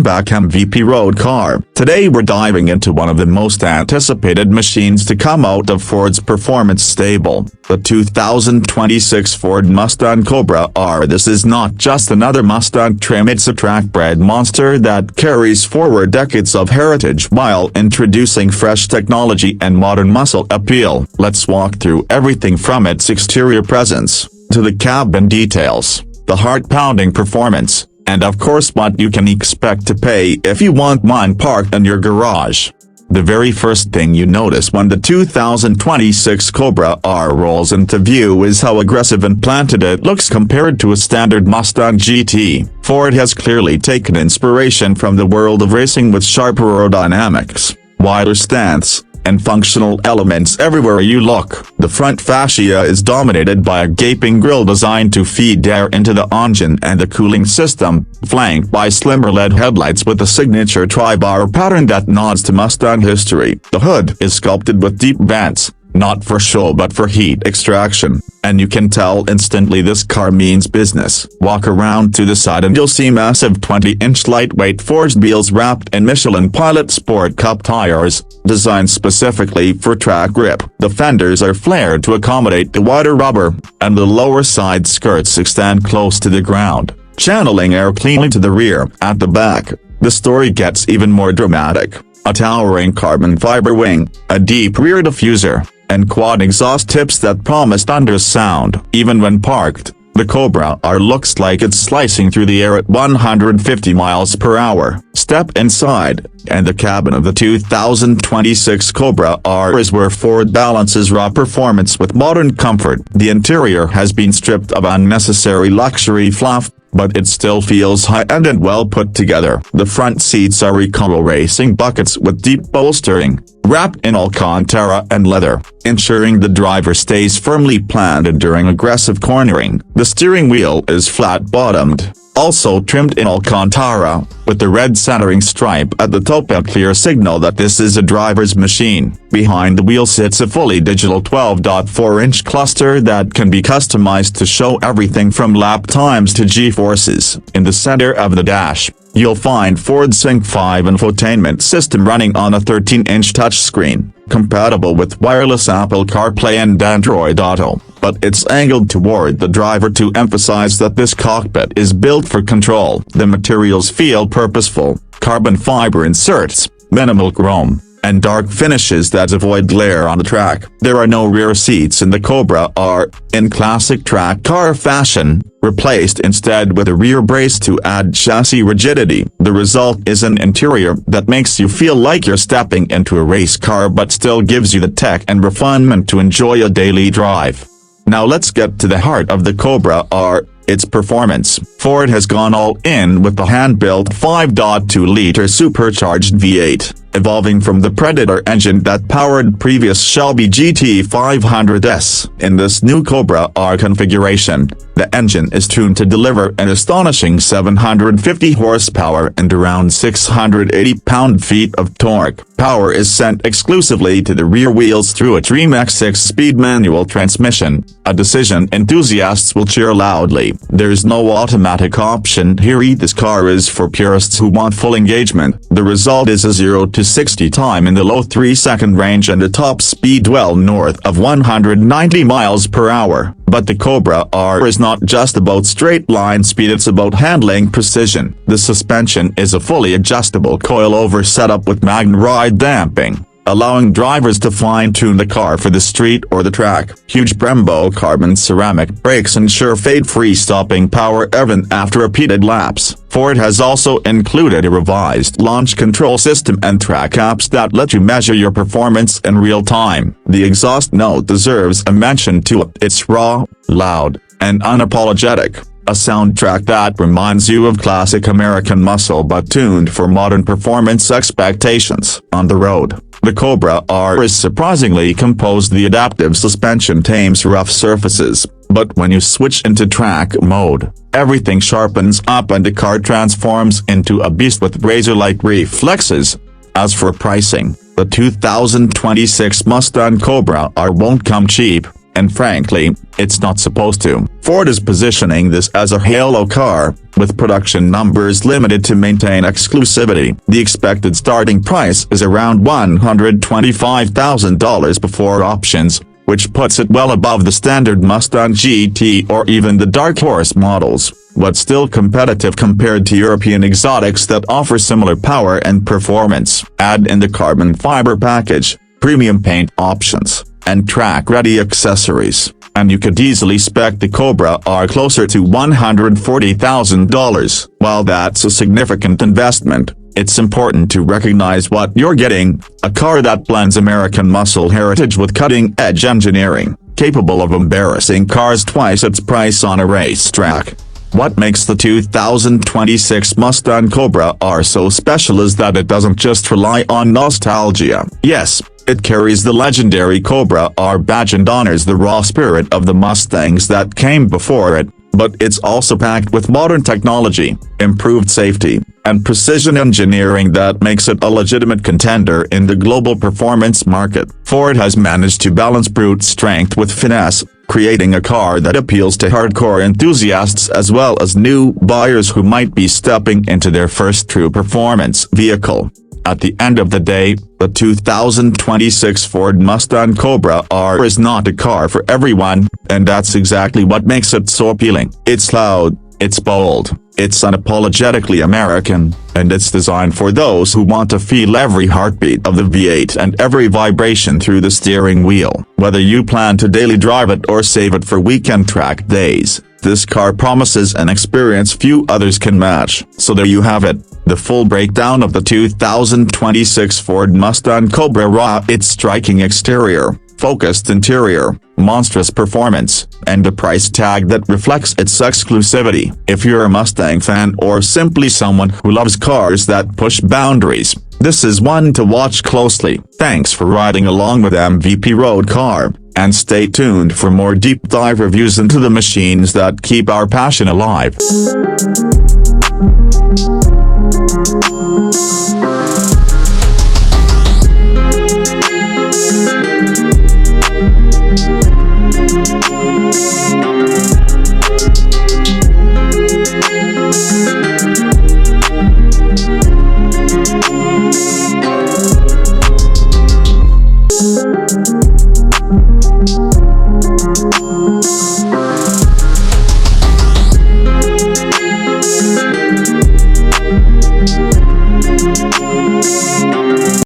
comeback MVP road car. Today we're diving into one of the most anticipated machines to come out of Ford's performance stable, the 2026 Ford Mustang Cobra R. This is not just another Mustang trim, it's a track-bred monster that carries forward decades of heritage while introducing fresh technology and modern muscle appeal. Let's walk through everything from its exterior presence, to the cabin details, the heart-pounding performance, and of course what you can expect to pay if you want mine parked in your garage. The very first thing you notice when the 2026 Cobra R rolls into view is how aggressive and planted it looks compared to a standard Mustang GT. Ford has clearly taken inspiration from the world of racing with sharper aerodynamics, wider stance, and functional elements everywhere you look. The front fascia is dominated by a gaping grille designed to feed air into the engine and the cooling system, flanked by slimmer LED headlights with a signature tri-bar pattern that nods to Mustang history. The hood is sculpted with deep vents, not for show but for heat extraction, and you can tell instantly this car means business. Walk around to the side and you'll see massive 20-inch lightweight forged wheels wrapped in Michelin Pilot Sport Cup tires, designed specifically for track grip. The fenders are flared to accommodate the wider rubber, and the lower side skirts extend close to the ground, channeling air cleanly to the rear. At the back, the story gets even more dramatic. A towering carbon fiber wing, a deep rear diffuser, and quad exhaust tips that promise thunderous sound. Even when parked, the Cobra R looks like it's slicing through the air at 150 miles per hour. Step inside, and the cabin of the 2026 Cobra R is where Ford balances raw performance with modern comfort. The interior has been stripped of unnecessary luxury fluff, but it still feels high-end and well put together. The front seats are Recaro racing buckets with deep bolstering, wrapped in Alcantara and leather, ensuring the driver stays firmly planted during aggressive cornering. The steering wheel is flat-bottomed, also trimmed in Alcantara, with the red centering stripe at the top a clear signal that this is a driver's machine. Behind the wheel sits a fully digital 12.4-inch cluster that can be customized to show everything from lap times to G-forces. In the center of the dash, you'll find Ford Sync 5 infotainment system running on a 13-inch touchscreen, compatible with wireless Apple CarPlay and Android Auto, but it's angled toward the driver to emphasize that this cockpit is built for control. The materials feel purposeful: carbon fiber inserts, minimal chrome, and dark finishes that avoid glare on the track. There are no rear seats in the Cobra R, in classic track car fashion, replaced instead with a rear brace to add chassis rigidity. The result is an interior that makes you feel like you're stepping into a race car but still gives you the tech and refinement to enjoy a daily drive. Now let's get to the heart of the Cobra R, its performance. Ford has gone all in with the hand-built 5.2-liter supercharged V8, evolving from the Predator engine that powered previous Shelby GT 500s. In this new Cobra R configuration, the engine is tuned to deliver an astonishing 750 horsepower and around 680 pound-feet of torque. Power is sent exclusively to the rear wheels through a Dream-X 6-speed manual transmission, a decision enthusiasts will cheer loudly. There's no automatic option here. This car is for purists who want full engagement. The result is a 0 to 60 time in the low 3-second range and a top speed well north of 190 miles per hour. But the Cobra R is not just about straight line speed, it's about handling precision. The suspension is a fully adjustable coilover setup with Magnaride damping, allowing drivers to fine-tune the car for the street or the track. Huge Brembo carbon ceramic brakes ensure fade-free stopping power even after repeated laps. Ford has also included a revised launch control system and track apps that let you measure your performance in real time. The exhaust note deserves a mention too. It's raw, loud, and unapologetic, a soundtrack that reminds you of classic American muscle but tuned for modern performance expectations. On the road, the Cobra R is surprisingly composed. The adaptive suspension tames rough surfaces, but when you switch into track mode, everything sharpens up and the car transforms into a beast with razor-like reflexes. As for pricing, the 2026 Mustang Cobra R won't come cheap, and frankly, it's not supposed to. Ford is positioning this as a halo car, with production numbers limited to maintain exclusivity. The expected starting price is around $125,000 before options, which puts it well above the standard Mustang GT or even the Dark Horse models, but still competitive compared to European exotics that offer similar power and performance. Add in the carbon fiber package, premium paint options, and track-ready accessories, and you could easily spec the Cobra R closer to $140,000. While that's a significant investment, it's important to recognize what you're getting: a car that blends American muscle heritage with cutting-edge engineering, capable of embarrassing cars twice its price on a racetrack. What makes the 2026 Mustang Cobra R so special is that it doesn't just rely on nostalgia. Yes, it carries the legendary Cobra R badge and honors the raw spirit of the Mustangs that came before it, but it's also packed with modern technology, improved safety, and precision engineering that makes it a legitimate contender in the global performance market. Ford has managed to balance brute strength with finesse, creating a car that appeals to hardcore enthusiasts as well as new buyers who might be stepping into their first true performance vehicle. At the end of the day, the 2026 Ford Mustang Cobra R is not a car for everyone, and that's exactly what makes it so appealing. It's loud, it's bold, it's unapologetically American, and it's designed for those who want to feel every heartbeat of the V8 and every vibration through the steering wheel. Whether you plan to daily drive it or save it for weekend track days, this car promises an experience few others can match. So there you have it, the full breakdown of the 2026 Ford Mustang Cobra R. Its striking exterior, focused interior, monstrous performance, and a price tag that reflects its exclusivity. If you're a Mustang fan or simply someone who loves cars that push boundaries, this is one to watch closely. Thanks for riding along with MVP Road Car, and stay tuned for more deep dive reviews into the machines that keep our passion alive.